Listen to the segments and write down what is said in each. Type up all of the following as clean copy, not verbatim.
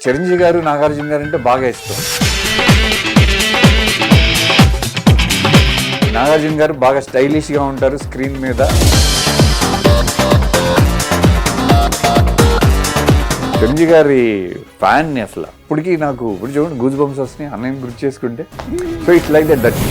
చిరంజీవి గారు నాగార్జున గారు అంటే బాగా ఇష్టం. నాగార్జున గారు బాగా స్టైలిష్గా ఉంటారు స్క్రీన్ మీద. చిరంజీవి గారి ఫ్యాన్ని అసలు ఇప్పటికీ నాకు ఇప్పుడు చూడండి గూజ్ బంప్స్ వస్తున్నాయి అన్నయ్యని గుర్తు చేసుకుంటే. So it's like that.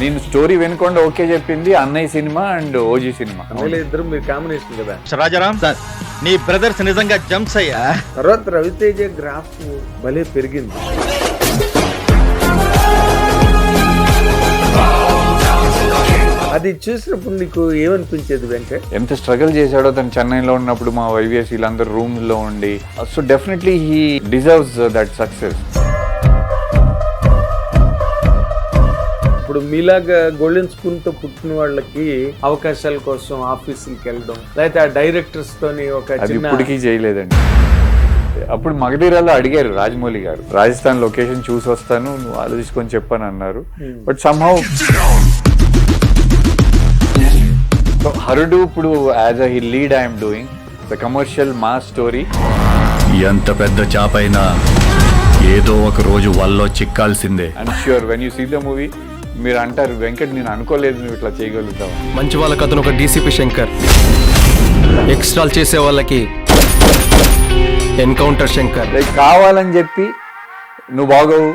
నేను స్టోరీ వినకుండా ఓకే చెప్పింది అన్నయ్య సినిమా అండ్ ఓజీ సినిమా. ఇద్దరు మీరు కాంబినేషన్ కదా. రాజారాం సార్, నీ బ్రదర్స్ నిజంగా జంప్స్ అయ్యా. తర్వాత రవితేజ గ్రాఫ్ భలే పెరిగింది. అది చూసినప్పుడు నీకు ఏమనిపించేది వెంకట్? ఎంత స్ట్రగుల్ చేశాడో తను చెన్నైలో ఉన్నప్పుడు మా వైవిఎస్ వీళ్ళందరూ రూమ్స్ లో ఉండి. So definitely he deserves that success. ఇప్పుడు మీలాగా గోల్డెన్ స్పూన్ తో పుట్టిన వాళ్ళకి అవకాశాల కోసం ఆఫీసులకి వెళ్ళడం, లేకపోతే ఆ డైరెక్టర్స్ తోని ఒక అది ఇప్పటికీ చేయలేదండి. అప్పుడు మగధీరాలో అడిగారు రాజమౌళి గారు, రాజస్థాన్ లొకేషన్ చూసి వస్తాను నువ్వు ఆలోచించుకొని చెప్పని అన్నారు. బట్ సమ్హౌ హరుడు ఇప్పుడు as a lead I'm doing the commercial mass story. ఎంత పెద్ద చాపైనా ఏదో ఒక రోజు వల్లో చిక్కాల్సిందే. I'm sure when you see the movie మీరు అంటారు వెంకట్ నేను అనుకోలేదు నువ్వు ఇట్లా చేయగలుగుతావు. మంచి వాళ్ళకి అతను ఒక డీసీపీ శంకర్, ఎక్స్ట్రాల్ చేసే వాళ్ళకి ఎన్కౌంటర్ శంకర్. లైక్ కావాలని చెప్పి నువ్వు బాగోవు,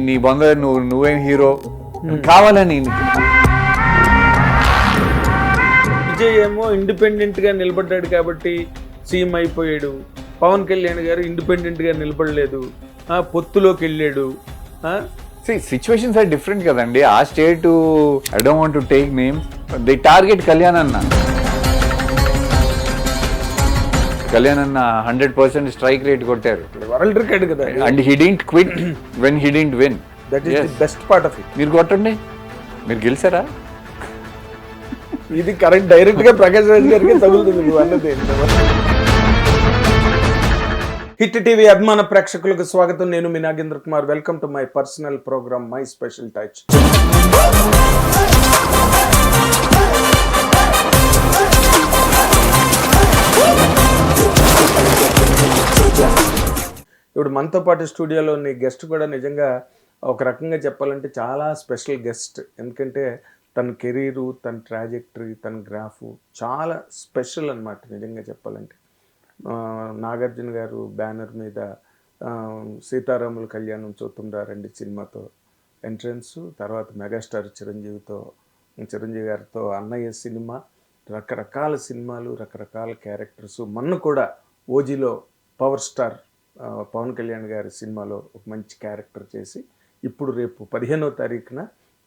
నీ బొంద నువ్వేం హీరో కావాలని. విజయ్ ఏమో ఇండిపెండెంట్ గా నిలబడ్డాడు కాబట్టి సీఎం అయిపోయాడు. పవన్ కళ్యాణ్ గారు ఇండిపెండెంట్ గా నిలబడలేదు, పొత్తులోకి వెళ్ళాడు. సిచ్యువేషన్స్ ఆర్ డిఫరెంట్ కదండి. ఆ state I don't want to take name, the target Kalyan అన్న. కళ్యాణ్ అన్న 100% స్ట్రైక్ రేట్ కొట్టారు. వరల్డ్ రికార్డ్ కదా. And he didn't quit when he didn't win. That is the best part of it. మీరు కొట్టండి, మీరు గెలిచారా? ఇది కరెక్ట్ డైరెక్ట్ గా ప్రకాష్ రాజ్ గారికి తగులుతుంది నువ్వు అన్నది. హిట్ టీవీ అభిమాన ప్రేక్షకులకు స్వాగతం. నేను మీ Nagendra Kumar. Welcome to my personal programme my special touch. ఇప్పుడు మనతో పాటు స్టూడియోలో ఉన్న గెస్ట్ కూడా నిజంగా ఒక రకంగా చెప్పాలంటే చాలా స్పెషల్ గెస్ట్. ఎందుకంటే తన కెరీరు, తన ట్రాజెక్టరీ, తన గ్రాఫు చాలా స్పెషల్ అన్నమాట నిజంగా చెప్పాలంటే. నాగార్జున గారు బ్యానర్ మీద సీతారాముల కళ్యాణం చూస్తుండారండి సినిమాతో ఎంట్రన్స్, తర్వాత మెగాస్టార్ చిరంజీవి గారితో అన్నయ్య సినిమా, రకరకాల సినిమాలు, రకరకాల క్యారెక్టర్స్. మొన్న కూడా ఓజీలో పవర్ స్టార్ పవన్ కళ్యాణ్ గారి సినిమాలో ఒక మంచి క్యారెక్టర్ చేసి ఇప్పుడు రేపు 15వ తారీఖున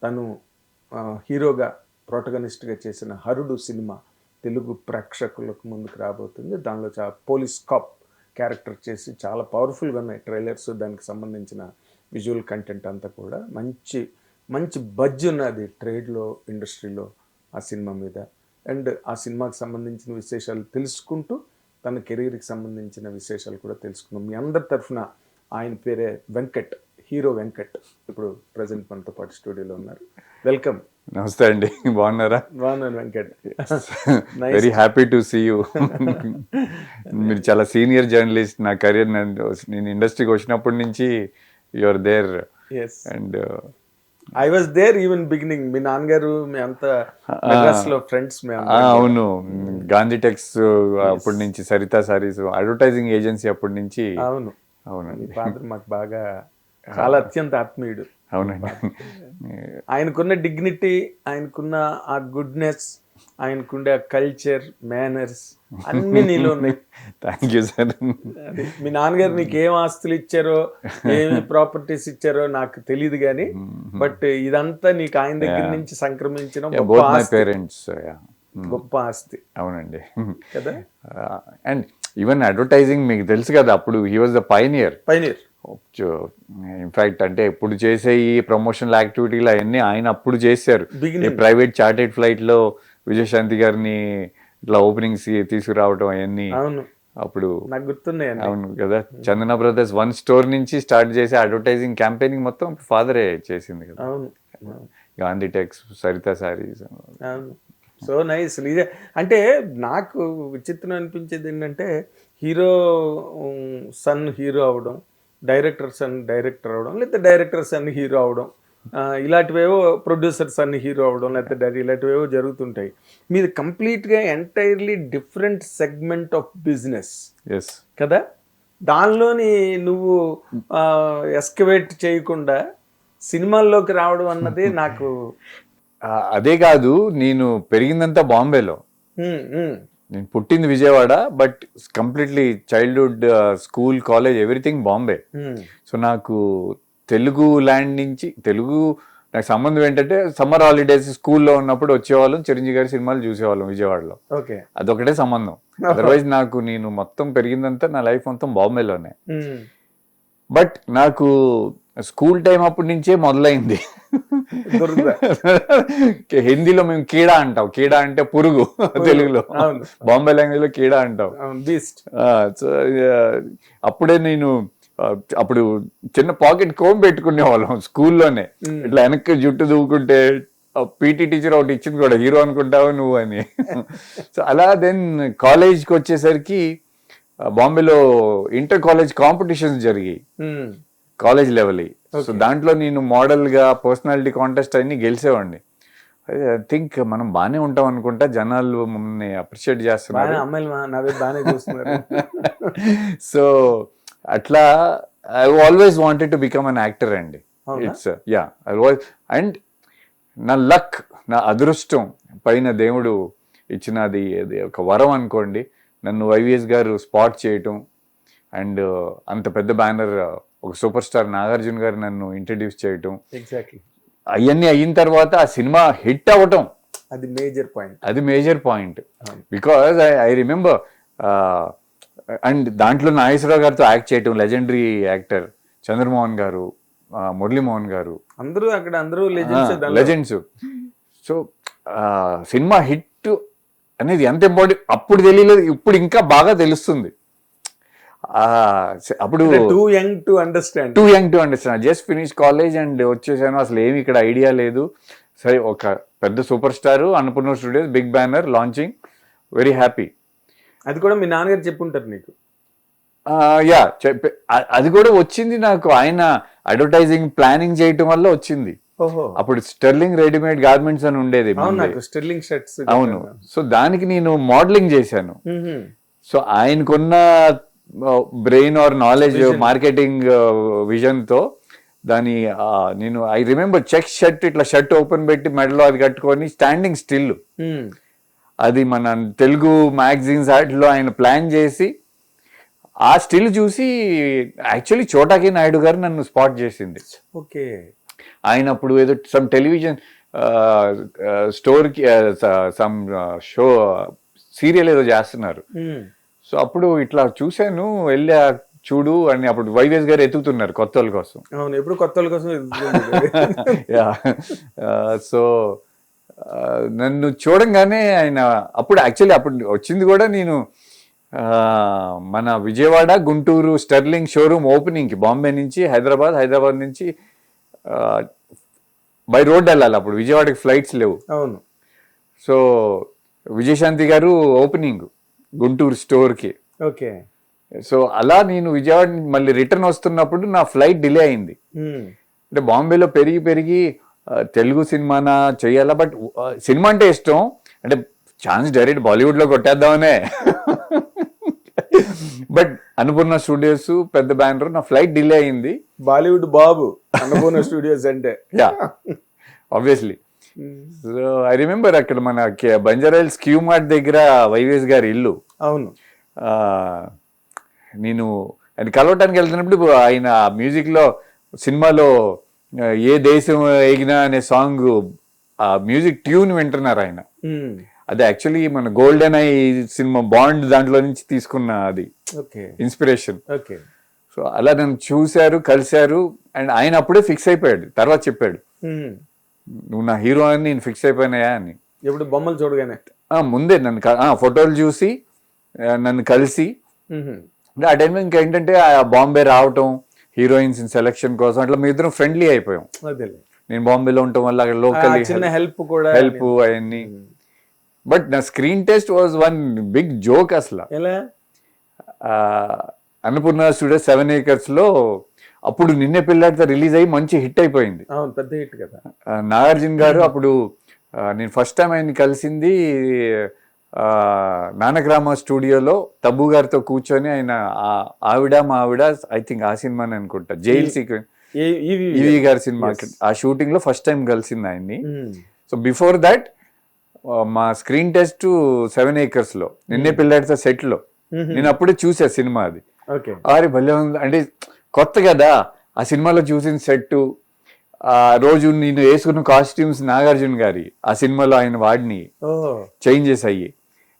తను హీరోగా ప్రొటగనిస్ట్గా చేసిన హరుడు సినిమా తెలుగు ప్రేక్షకులకు ముందుకు రాబోతుంది. దానిలో పోలీస్ కాప్ క్యారెక్టర్ చేసి చాలా పవర్ఫుల్గా ఉన్నాయి ట్రైలర్స్, దానికి సంబంధించిన విజువల్ కంటెంట్ అంతా కూడా మంచి బడ్జ్ ఉన్నది ట్రేడ్లో, ఇండస్ట్రీలో ఆ సినిమా మీద. అండ్ ఆ సినిమాకి సంబంధించిన విశేషాలు తెలుసుకుంటూ తన కెరీర్కి సంబంధించిన విశేషాలు కూడా తెలుసుకున్నాం. మీ అందరి తరఫున ఆయన పేరే వెంకట్, హీరో వెంకట్, ఇప్పుడు ప్రజెంట్ మనతో పాటు స్టూడియోలో ఉన్నారు. వెల్కమ్. నమస్తే అండి, బాగున్నారా? బాగున్నాను Venkat. Very happy to see you. మీరు చాలా సీనియర్ జర్నలిస్ట్. నా కెరీర్ నేను ఇండస్ట్రీకి వచ్చినప్పటి నుంచి you are there. And I was there even beginning. మీ నాన్నగారు మీ అంతా మెడ్రాస్ లో ఫ్రెండ్స్. అవును, గాంధీ టెక్స్ అప్పటి నుంచి, సరితా సారీస్ అడ్వర్టైజింగ్ ఏజెన్సీ అప్పటి నుంచి. అవును అవునండి. ఫాదర్ మాకు బాగా చాలా అత్యంత ఆత్మీయుడు. అవునండి. ఆయనకున్న డిగ్నిటీ, ఆయనకున్న ఆ గుడ్నెస్, ఆయనకుండే ఆ కల్చర్, మేనర్స్ అన్ని నీలో ఉన్నాయి. Thank you sir. మీ నాన్నగారు నీకు ఏం ఆస్తులు ఇచ్చారో, ఏమి ప్రాపర్టీస్ ఇచ్చారో నాకు తెలియదు కానీ, బట్ ఇదంతా నీకు ఆయన దగ్గర నుంచి సంక్రమించిన గొప్ప ఆస్తి. అవునండి కదా. అండ్ ఈవెన్ అడ్వర్టైజింగ్ మీకు తెలుసు కదా, అప్పుడు he was the pioneer. In fact అంటే ఇప్పుడు చేసే ఈ ప్రమోషనల్ యాక్టివిటీలు అవన్నీ ఆయన అప్పుడు చేశారు. ప్రైవేట్ చార్టెడ్ ఫ్లైట్ లో విజయశాంతి గారిని ఇట్లా ఓపెనింగ్స్ తీసుకురావడం అవన్నీ అప్పుడు నాకు గుర్తున్నాయి. అవును కదా. చందన బ్రదర్స్ 1 స్టోర్ నుంచి స్టార్ట్ చేసే అడ్వర్టైజింగ్ క్యాంపెయినింగ్ మొత్తం ఫాదరే చేసింది కదా. అవును. Gandhi tex, Saritha saris. So nice. నిజం అంటే నాకు విచిత్రం అనిపించేది ఏంటంటే హీరో సన్ హీరో అవడం, డైరెక్టర్ సన్ డైరెక్టర్ అవడం, లేకపోతే డైరెక్టర్ సన్ హీరో అవడం, ఇలాంటివేవో ప్రొడ్యూసర్ సన్ హీరో అవడం, లేకపోతే ఇలాంటివేవో జరుగుతుంటాయి. మీది కంప్లీట్గా entirely different segment of business ఎస్ కదా. దానిలోని నువ్వు ఎస్కవేట్ చేయకుండా సినిమాల్లోకి రావడం అన్నది నాకు అదే కాదు, నేను పెరిగిందంతా బాంబేలో, నేను పుట్టింది Vijayawada, but completely childhood, school, college, everything Bombay. So నాకు తెలుగు ల్యాండ్ నుంచి నాకు సంబంధం ఏంటంటే సమ్మర్ హాలిడేస్ స్కూల్లో ఉన్నప్పుడు వచ్చేవాళ్ళం, చిరంజీవి గారి సినిమాలు చూసేవాళ్ళం విజయవాడలో. ఓకే, అదొకటే సంబంధం. అదర్వైజ్ నేను మొత్తం పెరిగిందంతా నా లైఫ్ మొత్తం బాంబేలోనే. బట్ నాకు స్కూల్ టైం అప్పటి నుంచే మొదలైంది. హిందీలో మేము కీడా అంటాం, కీడా అంటే పురుగు తెలుగులో, బాంబే లాంగ్వేజ్ లో కీడా అంటాం. సో అప్పుడే నేను అప్పుడు చిన్న పాకెట్ కోమ్ పెట్టుకునే వాళ్ళం స్కూల్లోనే, ఇట్లా వెనక్కి జుట్టు దూకుంటే పీటీ టీచర్ ఒకటి ఇచ్చింది కూడా, హీరో అనుకుంటావు నువ్వు అని. సో అలా దెన్ కాలేజ్కి వచ్చేసరికి బాంబేలో ఇంటర్ కాలేజ్ కాంపిటీషన్స్ జరిగాయి, కాలేజ్ లెవెల్. సో దాంట్లో నేను మోడల్ గా పర్సనాలిటీ కాంటెస్ట్ అన్ని గెలిచేవాడిని. ఐ థింక్ మనం బాగానే ఉంటాం అనుకుంటా, జనాలు మమ్మల్ని అప్రిషియేట్ చేస్తున్నారు. సో అట్లా I always wanted to become an actor అండి. ఇట్స్ అండ్ నా లక్, నా అదృష్టం పైన దేవుడు ఇచ్చినది ఒక వరం అనుకోండి. నన్ను వైవిఎస్ గారు స్పాట్ చేయటం, అండ్ అంత పెద్ద బ్యానర్, ఒక సూపర్ స్టార్ నాగార్జున గారు నన్ను ఇంట్రడ్యూస్ చేయటం, అవన్నీ అయిన తర్వాత ఆ సినిమా హిట్ అవ్వటం, అది major point. Because I remember, and దాంట్లో నాగేశ్వరరావు గారితో యాక్ట్ చేయటం, లెజెండరీ యాక్టర్ చంద్రమోహన్ గారు, మురళీమోహన్ గారు, అందరూ లెజెండ్స్. సో సినిమా హిట్ అనేది ఎంత ఇంపార్టెంట్ అప్పుడు తెలియలేదు, ఇప్పుడు ఇంకా బాగా తెలుస్తుంది. అప్పుడు too young to understand, just finish college and వచ్చేసాను, అసలు ఏమి ఇక్కడ ఐడియా లేదు. సరే, ఒక పెద్ద super star, Annapurna studios, big banner, launching, very happy. అది కూడా మీ నాన్నగారు చెప్పుంటారు నీకు? యా, అది కూడా వచ్చింది నాకు, ఆయన అడ్వర్టైజింగ్ ప్లానింగ్ చేయటం వల్ల వచ్చింది. అప్పుడు స్టెర్లింగ్ రెడీమేడ్ గార్మెంట్స్ అని ఉండేది, స్టెర్లింగ్ షర్ట్స్. అవును. సో దానికి నేను మోడలింగ్ చేశాను. సో ఆయనకున్న brain or knowledge, marketing vision తో దాని నేను ఐ రిమెంబర్ చెక్ షర్ట్, ఇట్లా షర్ట్ ఓపెన్ పెట్టి మెడలో అది కట్టుకొని స్టాండింగ్ స్టిల్, అది మన తెలుగు మ్యాగజైన్స్ వాటిలో ఆయన ప్లాన్ చేసి, ఆ స్టిల్ చూసి యాక్చువల్లీ చోటాకి నాయుడు గారు నన్ను స్పాట్ చేసింది. ఓకే, ఆయన అప్పుడు ఏదో సమ్ టెలివిజన్ స్టోర్కి సమ్ షో సీరియల్ ఏదో చేస్తున్నారు. సో అప్పుడు ఇట్లా చూశాను, వెళ్ళా చూడు అని. అప్పుడు వైవిఎస్ గారు ఎత్తుకుతున్నారు కొత్త వాళ్ళ కోసం. ఎప్పుడు కొత్త వాళ్ళ కోసం. సో నన్ను చూడంగానే ఆయన, అప్పుడు యాక్చువల్లీ అప్పుడు వచ్చింది కూడా నేను మన విజయవాడ, గుంటూరు స్టెర్లింగ్ షోరూమ్ ఓపెనింగ్కి, బాంబే నుంచి హైదరాబాద్ నుంచి బై రోడ్ వెళ్ళాలి. అప్పుడు విజయవాడకి ఫ్లైట్స్ లేవు. అవును. సో విజయశాంతి గారు ఓపెనింగ్ గుంటూరు స్టోర్కి. ఓకే. సో అలా నేను విజయవాడ మళ్ళీ రిటర్న్ వస్తున్నప్పుడు నా ఫ్లైట్ డిలే అయింది. అంటే బాంబేలో పెరిగి తెలుగు సినిమానా చెయ్యాలా, బట్ సినిమా అంటే ఇష్టం, అంటే ఛాన్స్ డైరెక్ట్ బాలీవుడ్ లో కొట్టేద్దామనే. బట్ అన్నపూర్ణ స్టూడియోస్ పెద్ద బ్యానర్, నా ఫ్లైట్ డిలే అయింది. బాలీవుడ్ బాబు అన్నపూర్ణ స్టూడియోస్ అంటే. Yeah, obviously. So I remember అక్కడ మన బంజారాహిల్స్ క్యూ మార్ట్ దగ్గర వైవిఎస్ గారి ఇల్లు. అవును. నేను ఆయన కలవటానికి వెళ్తున్నప్పుడు ఆయన మ్యూజిక్ లో, సినిమాలో ఏ దేశం ఎగినా అనే సాంగ్, ఆ మ్యూజిక్ ట్యూన్ వింటున్నారు ఆయన. అది యాక్చువల్లీ మన గోల్డెన్ ఐ సినిమా బాండ్ దాంట్లో నుంచి తీసుకున్న అది ఇన్స్పిరేషన్. సో అలా నన్ను చూశారు, కలిశారు, అండ్ ఆయన అప్పుడే ఫిక్స్ అయిపోయాడు. తర్వాత చెప్పాడు, నువ్వు నా హీరో అని నేను ఫిక్స్ అయిపోయినాయా అని. ఎప్పుడు బొమ్మలు చూడగానే? ముందే నన్ను ఫోటోలు చూసి నన్ను కలిసి, ఆ టైంలో ఇంకేంటంటే బాంబే రావటం, హీరోయిన్స్ సెలెక్షన్ కోసం, అట్లా మీ ఇద్దరం ఫ్రెండ్లీ అయిపోయాం. నేను బాంబేలో ఉండటం వల్ల అక్కడ లోకల్ హెల్ప్ అవన్నీ. బట్ నా screen test was one big joke అసలు. ఎలా? అన్నపూర్ణ స్టూడియో 7 acres లో అప్పుడు నిన్నే పెళ్ళాడితే రిలీజ్ అయ్యి మంచి హిట్ అయిపోయింది. అవును, పెద్ద హిట్ కదా. నాగార్జున గారు అప్పుడు నేను ఫస్ట్ టైం ఆయన కలిసింది నానగ్రామ స్టూడియోలో తబ్బు గారితో కూర్చొని ఆయన ఆవిడ మా ఆవిడ ఐ థింక్ ఆ సినిమాని అనుకుంటా, జైల్ సీక్వెన్స్ ఈవి గారి సినిమా, ఆ షూటింగ్ లో ఫస్ట్ టైం కలిసింది ఆయన్ని. సో బిఫోర్ దాట్ మా స్క్రీన్ టెస్ట్ 7 acres లో నిన్నే పెళ్ళాడితే సెట్ లో నేను అప్పుడే చూసా సినిమా. అది ఓకే, అరే భలే ఉంది అంటే కొత్త కదా ఆ సినిమాలో చూసిన సెట్, ఆ రోజు నేను వేసుకున్న కాస్ట్యూమ్స్ నాగార్జున గారి ఆ సినిమాలో ఆయన వాడిని చేంజెస్ అయ్యి,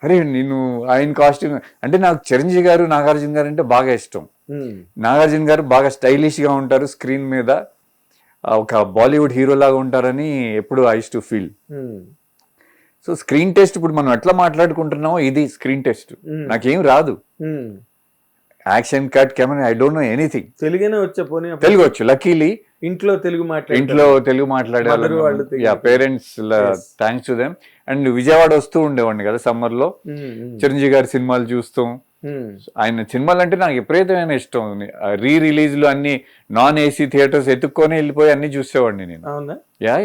అరే నేను ఆయన కాస్ట్యూమ్ అంటే నాకు చిరంజీవి గారు నాగార్జున గారు అంటే బాగా ఇష్టం. నాగార్జున గారు బాగా స్టైలిష్ గా ఉంటారు స్క్రీన్ మీద, ఒక బాలీవుడ్ హీరో లాగా ఉంటారని ఎప్పుడు I to feel. So screen test ఇప్పుడు మనం ఎట్లా మాట్లాడుకుంటున్నామో ఇది స్క్రీన్ టెస్ట్. నాకేం రాదు, action cut camera I don't know anything. తెలుగునే వచ్చా? పోనీ తెలుగు వచ్చు, లక్కీలీ ఇంట్లో తెలుగు మాట్లాడాలి. Parents thanks to them. And Vijayawada వస్తూ ఉండేవాడిని కదా సమ్మర్ లో, చిరంజీవి గారి సినిమాలు చూస్తూ. ఆయన సినిమాలు అంటే నాకు విపరీతమైన ఇష్టం. రీ రిలీజ్ లో అన్ని నాన్ ఏసీ థియేటర్స్ ఎత్తుక్కొని వెళ్ళిపోయి అన్ని చూసేవాడిని నేను. యా.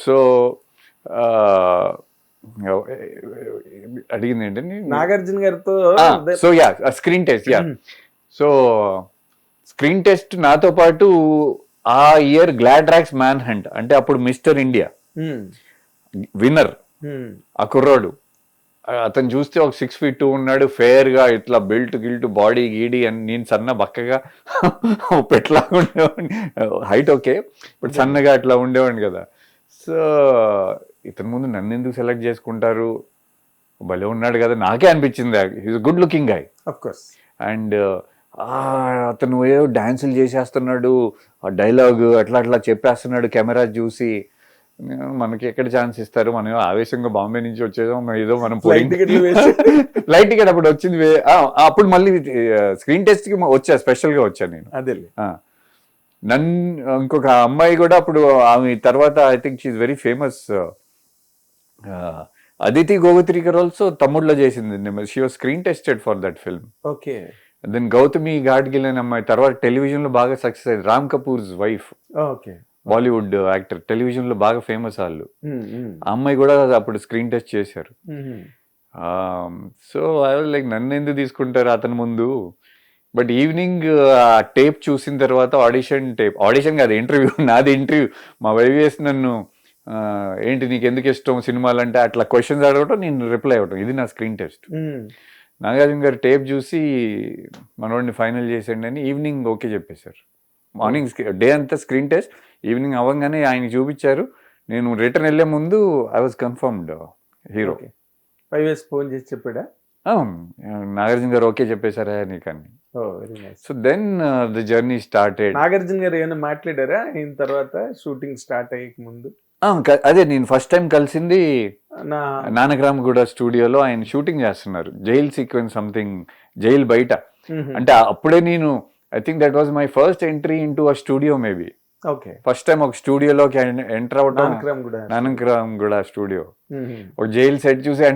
సో అడిగింది ఏంటంటే నాగార్జున గారితో. So yeah screen test. Yeah so screen test నాతో పాటు ఆ ఇయర్ గ్లాడ్రాక్స్ మ్యాన్ హంట్ అంటే అప్పుడు మిస్టర్ ఇండియా విన్నర్ ఆ కుర్రాడు. అతను చూస్తే ఒక 6'2" ఉన్నాడు, ఫేర్ గా ఇట్లా బెల్ట్ గిల్ట్ బాడీ గీడి అని. నేను సన్న బక్కగా పెట్లాగా ఉండేవాడిని, హైట్ ఓకే బట్ సన్నగా అట్లా ఉండేవాడిని కదా. సో ఇతని ముందు నన్ను ఎందుకు సెలెక్ట్ చేసుకుంటారు, భలే ఉన్నాడు కదా నాకే అనిపించింది. He's good looking guy of course. And అతను ఏదో డాన్సులు చేసేస్తున్నాడు, డైలాగ్ అట్లా చెప్పేస్తున్నాడు కెమెరా చూసి. మనకి ఎక్కడ ఛాన్స్ ఇస్తారు, మనం ఆవేశంగా బాంబే నుంచి వచ్చేదాం ఏదో మనం ఫ్లైట్ టికెట్ అప్పుడు వచ్చింది. అప్పుడు మళ్ళీ స్క్రీన్ టెస్ట్ కి వచ్చా, స్పెషల్ గా వచ్చాను నేను. అదే ఇంకొక అమ్మాయి కూడా అప్పుడు ఆమె తర్వాత I think she very famous, Aditi Govitrikar also తమ్ముడులో చేసింది. She was screen tested for that film. Okay. Then Gautami Gadgil అనే అమ్మాయి తర్వాత టెలివిజన్ లో బాగా సక్సెస్ అయింది, Ram Kapoor's wife. Okay. Bollywood actor, television లో బాగా ఫేమస్ వాళ్ళు. ఆ అమ్మాయి కూడా అప్పుడు స్క్రీన్ టెస్ట్ చేశారు. సో ఐ వాజ్ లైక్ నన్ను ఎందుకు తీసుకుంటారు అతని ముందు. బట్ ఈవినింగ్ ఆ టేప్ చూసిన తర్వాత ఆడిషన్ కాదు ఇంటర్వ్యూ, నాది ఇంటర్వ్యూ. మా వైవిఎస్ నన్ను ఏంటి నీకు ఎందుకు ఇష్టం సినిమాలు అంటే అట్లా క్వశ్చన్స్ అడగటం, నేను రిప్లై అవ్వటం, ఇది నా స్క్రీన్ టెస్ట్. నాగార్జున గారు టేప్ చూసి మనోడిని ఫైనల్ చేసేయండి అని ఈవినింగ్ ఓకే చెప్పేశారు. మార్నింగ్ డే అంతా స్క్రీన్ టెస్ట్, ఈవినింగ్ అవ్వగానే ఆయన చూపించారు. నేను రిటర్న్ వెళ్లే ముందు I was confirmed hero. YVS phone చేసి చెప్పాడా? నాగార్జున గారు ఓకే చెప్పేశారా నీకని. So then the journey started. Nagarjuna garu ఏమైనా మాట్లాడారా అయిన తర్వాత షూటింగ్ స్టార్ట్ అయ్యే ముందు? అదే నేను ఫస్ట్ టైం కలిసింది నానగ్రామగూడ స్టూడియోలో. ఆయన షూటింగ్ చేస్తున్నారు జైల్ సీక్వెన్స్ సంథింగ్, జైల్ బయట. అంటే అప్పుడే నేను I think that was my first entry in to a studio maybe. Okay. First time ఒక స్టూడియోలోకి ఎంటర్ అవటం, నానగ్రామగూడ స్టూడియో. ఒక జైల్ సెట్ చూసి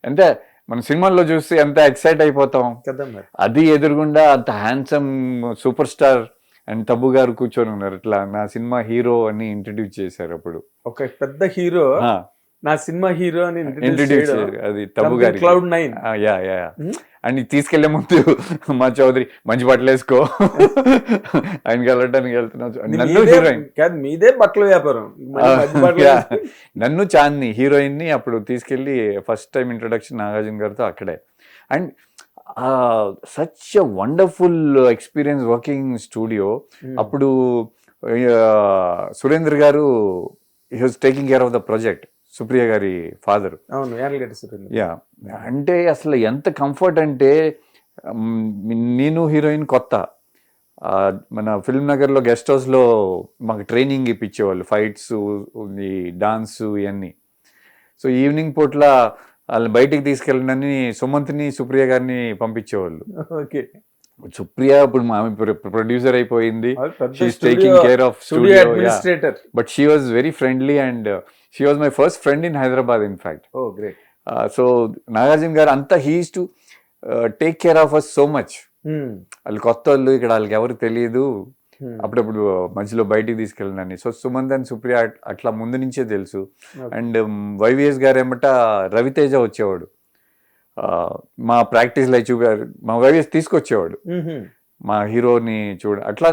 అంటే మన సినిమాల్లో చూసి ఎంత ఎక్సైట్ అయిపోతాం, అది ఎదురుగుండా అంత handsome super star and Tabu గారు కూర్చొని ఉన్నారు. ఇట్లా నా సినిమా హీరో అని ఇంట్రడ్యూస్ చేశారు. అప్పుడు ఒక పెద్ద హీరో నా సినిమా హీరో అని ఇంట్రడ్యూస్ చేశారు, అది తబ్బు గారి. Cloud9. అండ్ తీసుకెళ్లే ముందు మా చౌదరి మంచి బట్టలు వేసుకో ఆయనకి వెళ్ళడానికి వెళ్తున్నావు. నన్ను హీరోయిన్ కాదు, మీదే బట్టల వ్యాపారం. నన్ను చాందిని హీరోయిన్ ని అప్పుడు తీసుకెళ్లి ఫస్ట్ టైం ఇంట్రొడక్షన్ నాగార్జున గారితో అక్కడే. And such a wonderful experience working studio. అప్పుడు సురేంద్ర గారు he was taking care of the project, Supriya గారి ఫాదర్. యా, అంటే అసలు ఎంత కంఫర్ట్ అంటే నేను హీరోయిన్ కొత్త, మన ఫిల్మ్ నగర్లో గెస్ట్ హౌస్లో మాకు ట్రైనింగ్ ఇప్పించేవాళ్ళు, ఫైట్స్, డాన్స్ ఇవన్నీ. సో ఈవినింగ్ పూట్ల వాళ్ళు బయటికి తీసుకెళ్ళండి సుమంత్ని సుప్రియ గారిని పంపించేవాళ్ళు. ఓకే. సుప్రియ ఇప్పుడు ఆమె ప్రొడ్యూసర్ అయిపోయింది, she's taking care of studio. But she was very friendly and she was my first friend in Hyderabad in fact. Oh great. So Nagarjuna garu అంతా he's to take care of us so much. వాళ్ళు కొత్త వాళ్ళు ఇక్కడ, వాళ్ళకి ఎవరు తెలియదు, అప్పుడప్పుడు మధ్యలో బయటికి తీసుకెళ్ళినని. సో సుమంత్ అండ్ సుప్రియ అట్లా ముందు నుంచే తెలుసు. అండ్ వైవిఎస్ గారు ఏమంట రవితేజ వచ్చేవాడు మా ప్రాక్టీస్ లైవ్ చూపారు, మా వైవిఎస్ తీసుకొచ్చేవాడు మా హీరోని చూడ అట్లా.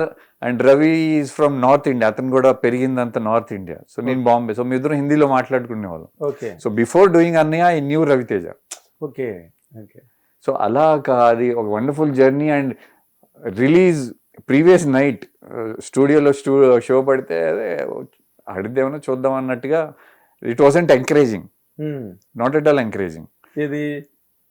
And Ravi is from north India, అతను కూడా పెరిగిందంతా నార్త్ ఇండియా. సో నేను బాంబే. సో మీ ఇద్దరు హిందీలో మాట్లాడుకునేవాళ్ళం. ఓకే. సో బిఫోర్ డూయింగ్ అన్నయ్య I knew Ravi Teja. Okay. Okay. So అలా అది ఒక wonderful journey. And release previous night స్టూడియోలో షో పడితే అదే ఆడిద్దేమన్నా చూద్దాం అన్నట్టుగా. It wasn't encouraging, not at all encouraging. ఇది